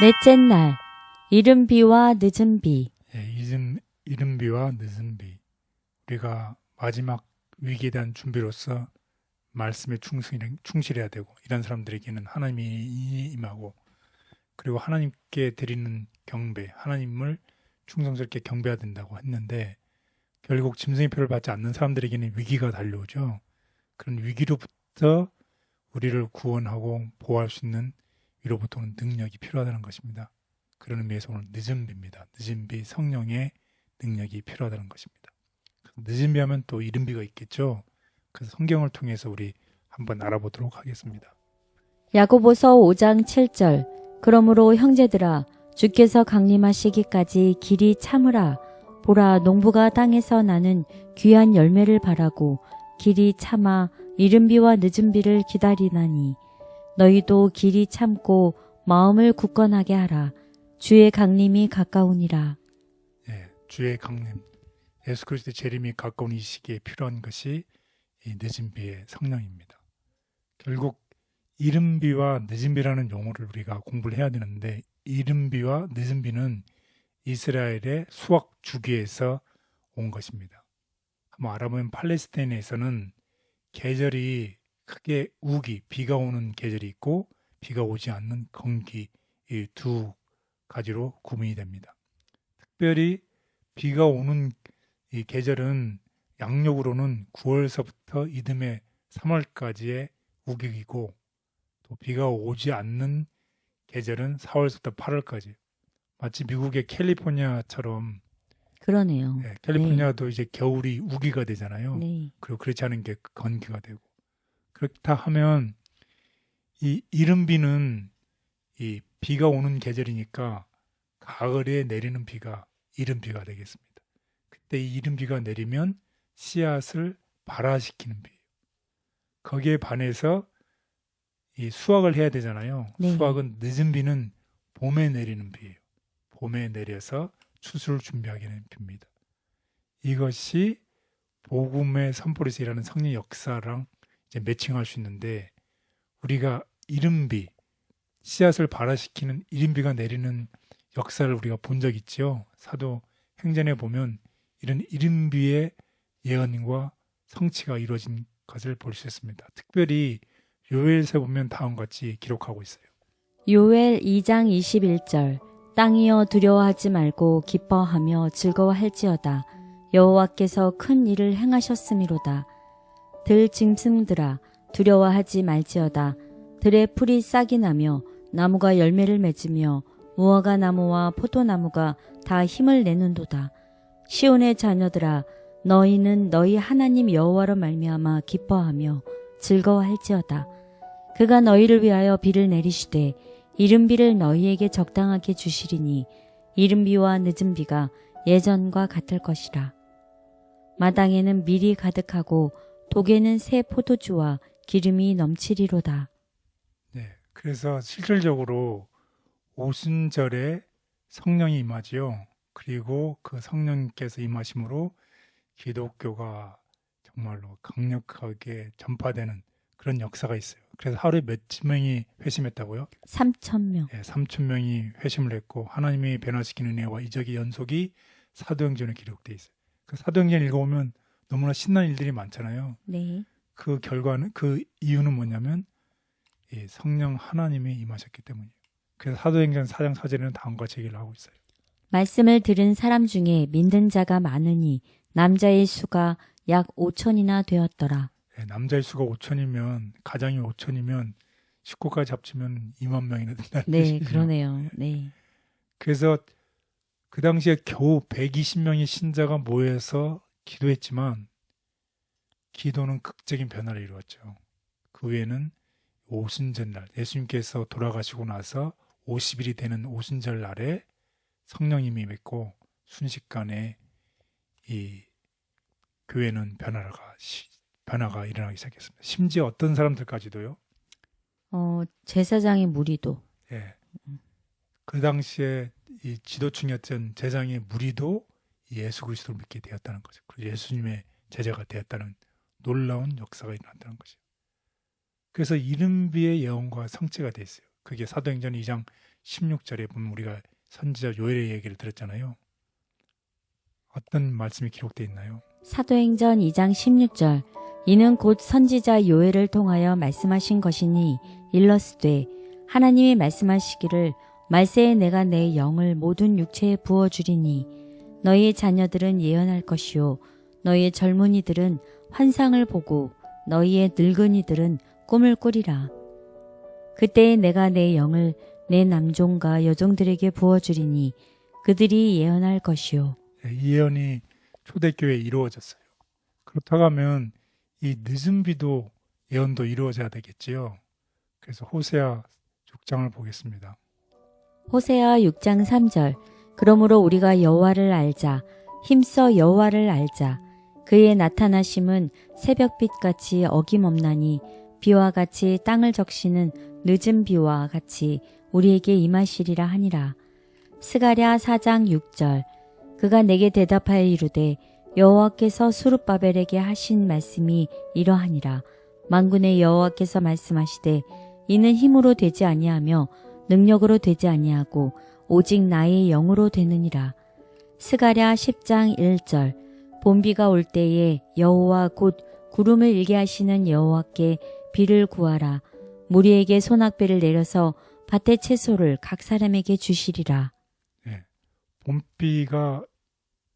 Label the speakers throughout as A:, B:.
A: 넷째 날, 이른 비와 늦은 비.
B: 예, 이른 비와 늦은 비. 우리가 마지막 위기에 대한 준비로서 말씀에 충실해야 되고, 이런 사람들에게는 하나님이 임하고, 그리고 하나님께 드리는 경배, 하나님을 충성스럽게 경배해야 된다고 했는데, 결국 짐승의 표를 받지 않는 사람들에게는 위기가 달려오죠. 그런 위기로부터 우리를 구원하고 보호할 수 있는 위로부터 오는 능력이 필요하다는 것입니다. 그런 의미에서 오늘 늦은 비입니다. 늦은 비, 성령의 능력이 필요하다는 것입니다. 늦은 비 하면 또 이른 비가 있겠죠. 그래서 성경을 통해서 우리 한번 알아보도록 하겠습니다.
A: 야고보서 5장 7절. 그러므로 형제들아, 주께서 강림하시기까지 길이 참으라. 보라, 농부가 땅에서 나는 귀한 열매를 바라고 길이 참아 이른 비와 늦은 비를 기다리나니 너희도 길이 참고 마음을 굳건하게 하라. 주의 강림이 가까우니라.
B: 예, 주의 강림, 예수 그리스도의 재림이 가까운 이 시기에 필요한 것이 이 늦은 비의 성령입니다. 결국 이른 비와 늦은 비라는 용어를 우리가 공부를 해야 되는데, 이른 비와 늦은 비는 이스라엘의 수확 주기에서 온 것입니다. 한번 알아보면 팔레스타인에서는 계절이 크게 우기, 비가 오는 계절이 있고 비가 오지 않는 건기, 이 두 가지로 구분이 됩니다. 특별히 비가 오는 이 계절은 양력으로는 9월서부터 이듬해 3월까지의 우기이고, 또 비가 오지 않는 계절은 4월부터 8월까지. 마치 미국의 캘리포니아처럼,
A: 그러네요.
B: 예, 캘리포니아도 이제 겨울이 우기가 되잖아요.
A: 네.
B: 그리고 그렇지 않은 게 건기가 되고. 그렇다 하면 이 이른 비는 이 비가 오는 계절이니까 가을에 내리는 비가 이른 비가 되겠습니다. 그때 이 이른 비가 내리면 씨앗을 발화시키는 비예요. 거기에 반해서 이 수확을 해야 되잖아요.
A: 네.
B: 수확은 늦은 비는 봄에 내리는 비예요. 봄에 내려서 추수를 준비하게 되는 비입니다. 이것이 복음의 선포에서 일하는 성령 역사랑 이제 매칭할 수 있는데, 우리가 이른 비, 씨앗을 발화시키는 이른 비가 내리는 역사를 우리가 본 적 있죠. 사도 행전에 보면 이런 이른 비의 예언과 성취가 이루어진 것을 볼 수 있습니다. 특별히 요엘서 보면 다음과 같이 기록하고 있어요.
A: 요엘 2장 21절. 땅이여 두려워하지 말고 기뻐하며 즐거워할지어다. 여호와께서 큰 일을 행하셨음이로다. 들 짐승들아 두려워하지 말지어다. 들의 풀이 싹이 나며 나무가 열매를 맺으며 무화과 나무와 포도나무가 다 힘을 내는도다. 시온의 자녀들아 너희는 너희 하나님 여호와로 말미암아 기뻐하며 즐거워할지어다. 그가 너희를 위하여 비를 내리시되 이른 비를 너희에게 적당하게 주시리니 이른 비와 늦은 비가 예전과 같을 것이라. 마당에는 밀이 가득하고 독에는 새 포도주와 기름이 넘치리로다.
B: 네, 그래서 실질적으로 오순절에 성령이 임하지요. 그리고 그 성령께서 임하심으로 기독교가 정말로 강력하게 전파되는 그런 역사가 있어요. 그래서 하루에 몇 명이 회심했다고요?
A: 3,000명.
B: 네, 3천 명이 회심을 했고, 하나님이 변화시키는 은혜와 이적의 연속이 사도행전에 기록돼 있어요. 그 사도행전 읽어보면 너무나 신나는 일들이 많잖아요.
A: 네.
B: 그 결과는, 그 이유는 뭐냐면 이 성령 하나님이 임하셨기 때문이에요. 그래서 사도행전 4장 4절에는 다음과 같이 얘기를 하고 있어요.
A: 말씀을 들은 사람 중에 믿는 자가 많으니 남자의 수가 약 5,000이나 되었더라.
B: 네, 남자의 수가 5천이면, 가장이 5천이면 식구까지 합치면 2만 명이나 된다는
A: 네,
B: 뜻이죠.
A: 그러네요. 네.
B: 그래서 그 당시에 겨우 120명의 신자가 모여서 기도했지만 기도는 극적인 변화를 이루었죠. 그 후에는 오순절날, 예수님께서 돌아가시고 나서 50일이 되는 오순절 날에 성령님이 임했고, 순식간에 이 교회는 변화가 일어나기 시작했습니다. 심지어 어떤 사람들까지도요.
A: 제사장의 무리도.
B: 예, 그 당시에 이 지도층이었던 제장의 무리도 예수 그리스도를 믿게 되었다는 거죠. 그리고 예수님의 제자가 되었다는 놀라운 역사가 일어났다는 거죠. 그래서 이른 비의 예언과 성취가 돼 있어요. 그게 사도행전 2장 16절에 보면 우리가 선지자 요엘의 얘기를 들었잖아요. 어떤 말씀이 기록되어 있나요?
A: 사도행전 2장 16절 이는 곧 선지자 요엘을 통하여 말씀하신 것이니 일러스되 하나님이 말씀하시기를 말세에 내가 내 영을 모든 육체에 부어주리니 너희의 자녀들은 예언할 것이요 너희의 젊은이들은 환상을 보고 너희의 늙은이들은 꿈을 꾸리라. 그때에 내가 내 영을 내 남종과 여종들에게 부어주리니 그들이 예언할 것이요.
B: 이 예언이 초대교회에 이루어졌어요. 그렇다고 하면 이 늦은 비도 예언도 이루어져야 되겠지요. 그래서 호세아 6장을 보겠습니다.
A: 호세아 6장 3절 그러므로 우리가 여호와를 알자 힘써 여호와를 알자 그의 나타나심은 새벽빛같이 어김없나니 비와 같이 땅을 적시는 늦은 비와 같이 우리에게 임하시리라 하니라. 스가랴 4장 6절 그가 내게 대답하여 이르되 여호와께서 수룹바벨에게 하신 말씀이 이러하니라. 만군의 여호와께서 말씀하시되 이는 힘으로 되지 아니하며 능력으로 되지 아니하고 오직 나의 영으로 되느니라. 스가랴 10장 1절 봄비가 올 때에 여호와 곧 구름을 일게 하시는 여호와께 비를 구하라. 무리에게 소낙비를 내려서 밭의 채소를 각 사람에게 주시리라.
B: 네, 봄비가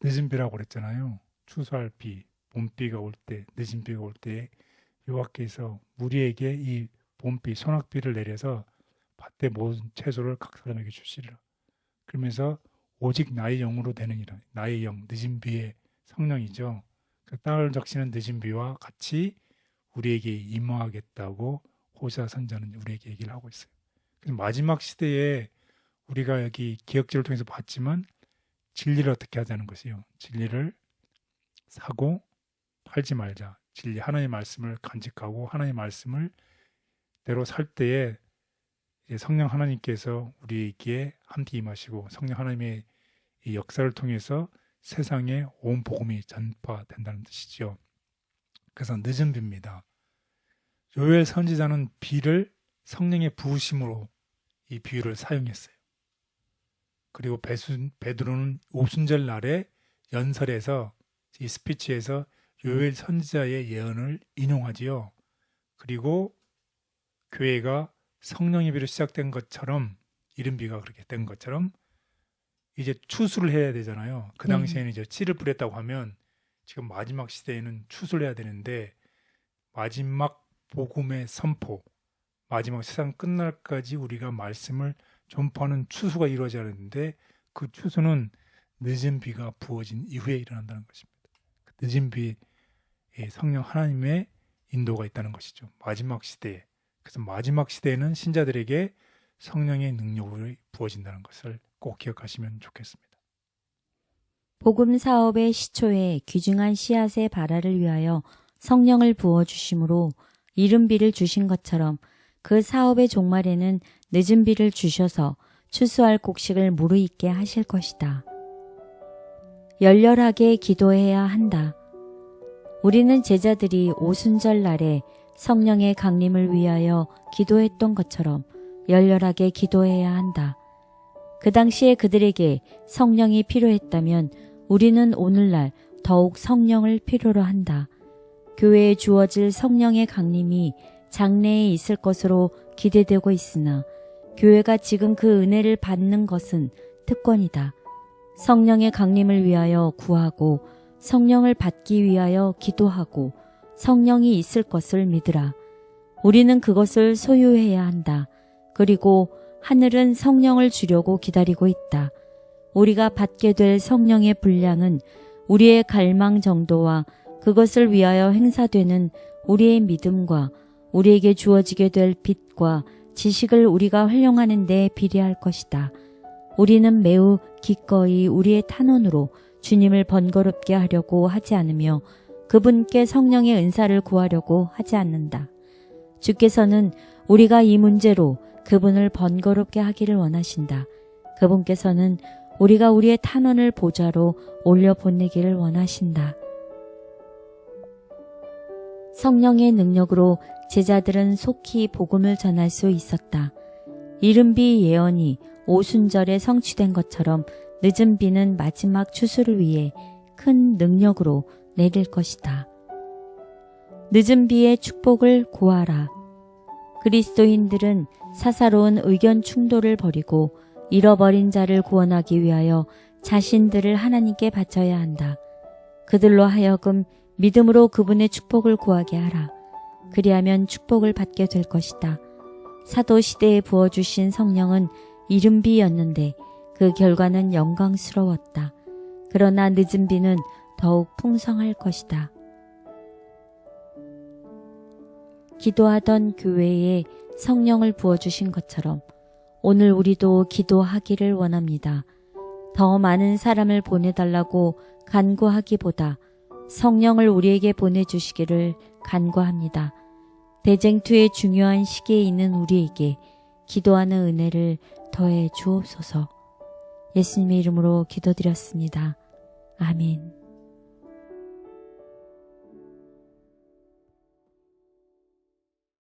B: 늦은 비라고 그랬잖아요. 추수할 비, 봄비가 올 때, 늦은 비가 올 때 여호와께서 무리에게 이 봄비, 소낙비를 내려서 밭의 모든 채소를 각 사람에게 주시리라. 그러면서 오직 나의 영으로 되느니라. 나의 영, 늦은 비의 성령이죠. 그 땅을 적시는 늦은 비와 같이 우리에게 임하겠다고 호세아 선지자는 우리에게 얘기를 하고 있어요. 그래서 마지막 시대에 우리가 여기 기억지를 통해서 봤지만 진리를 어떻게 하자는 것이요. 진리를 사고 팔지 말자. 진리 하나님의 말씀을 간직하고 하나님의 말씀을 대로 살 때에 이제 성령 하나님께서 우리에게 함께 임하시고 성령 하나님의 이 역사를 통해서 세상에 온 복음이 전파된다는 뜻이죠. 그래서 늦은 비입니다. 요엘 선지자는 비를 성령의 부으심으로 이 비유를 사용했어요. 그리고 베드로는 오순절 날에 연설에서 이 스피치에서 요엘 선지자의 예언을 인용하지요. 그리고 교회가 성령의 비로 시작된 것처럼 이른비가 그렇게 된 것처럼 이제 추수를 해야 되잖아요. 그 당시에는 이제 씨를 뿌렸다고 하면 지금 마지막 시대에는 추수를 해야 되는데 마지막 복음의 선포, 마지막 세상 끝날까지 우리가 말씀을 전파하는 추수가 이루어져야 하는데 그 추수는 늦은 비가 부어진 이후에 일어난다는 것입니다. 그 늦은 비에 성령 하나님의 인도가 있다는 것이죠. 마지막 시대에. 그래서 마지막 시대에는 신자들에게 성령의 능력으로 부어진다는 것을 꼭 기억하시면 좋겠습니다.
A: 복음 사업의 시초에 귀중한 씨앗의 발화를 위하여 성령을 부어주심으로 이른 비를 주신 것처럼 그 사업의 종말에는 늦은 비를 주셔서 추수할 곡식을 무르익게 하실 것이다. 열렬하게 기도해야 한다. 우리는 제자들이 오순절 날에 성령의 강림을 위하여 기도했던 것처럼 열렬하게 기도해야 한다. 그 당시에 그들에게 성령이 필요했다면 우리는 오늘날 더욱 성령을 필요로 한다. 교회에 주어질 성령의 강림이 장래에 있을 것으로 기대되고 있으나 교회가 지금 그 은혜를 받는 것은 특권이다. 성령의 강림을 위하여 구하고 성령을 받기 위하여 기도하고 성령이 있을 것을 믿으라. 우리는 그것을 소유해야 한다. 그리고 하늘은 성령을 주려고 기다리고 있다. 우리가 받게 될 성령의 분량은 우리의 갈망 정도와 그것을 위하여 행사되는 우리의 믿음과 우리에게 주어지게 될 빛과 지식을 우리가 활용하는 데 비례할 것이다. 우리는 매우 기꺼이 우리의 탄원으로 주님을 번거롭게 하려고 하지 않으며 그분께 성령의 은사를 구하려고 하지 않는다. 주께서는 우리가 이 문제로 그분을 번거롭게 하기를 원하신다. 그분께서는 우리가 우리의 탄원을 보좌로 올려보내기를 원하신다. 성령의 능력으로 제자들은 속히 복음을 전할 수 있었다. 이른비 예언이 오순절에 성취된 것처럼 늦은 비는 마지막 추수를 위해 큰 능력으로 내릴 것이다. 늦은 비의 축복을 구하라. 그리스도인들은 사사로운 의견 충돌을 버리고 잃어버린 자를 구원하기 위하여 자신들을 하나님께 바쳐야 한다. 그들로 하여금 믿음으로 그분의 축복을 구하게 하라. 그리하면 축복을 받게 될 것이다. 사도 시대에 부어주신 성령은 이른 비였는데 그 결과는 영광스러웠다. 그러나 늦은 비는 더욱 풍성할 것이다. 기도하던 교회에 성령을 부어주신 것처럼 오늘 우리도 기도하기를 원합니다. 더 많은 사람을 보내달라고 간구하기보다 성령을 우리에게 보내주시기를 간구합니다. 대쟁투의 중요한 시기에 있는 우리에게 기도하는 은혜를 더해 주옵소서. 예수님의 이름으로 기도드렸습니다. 아멘.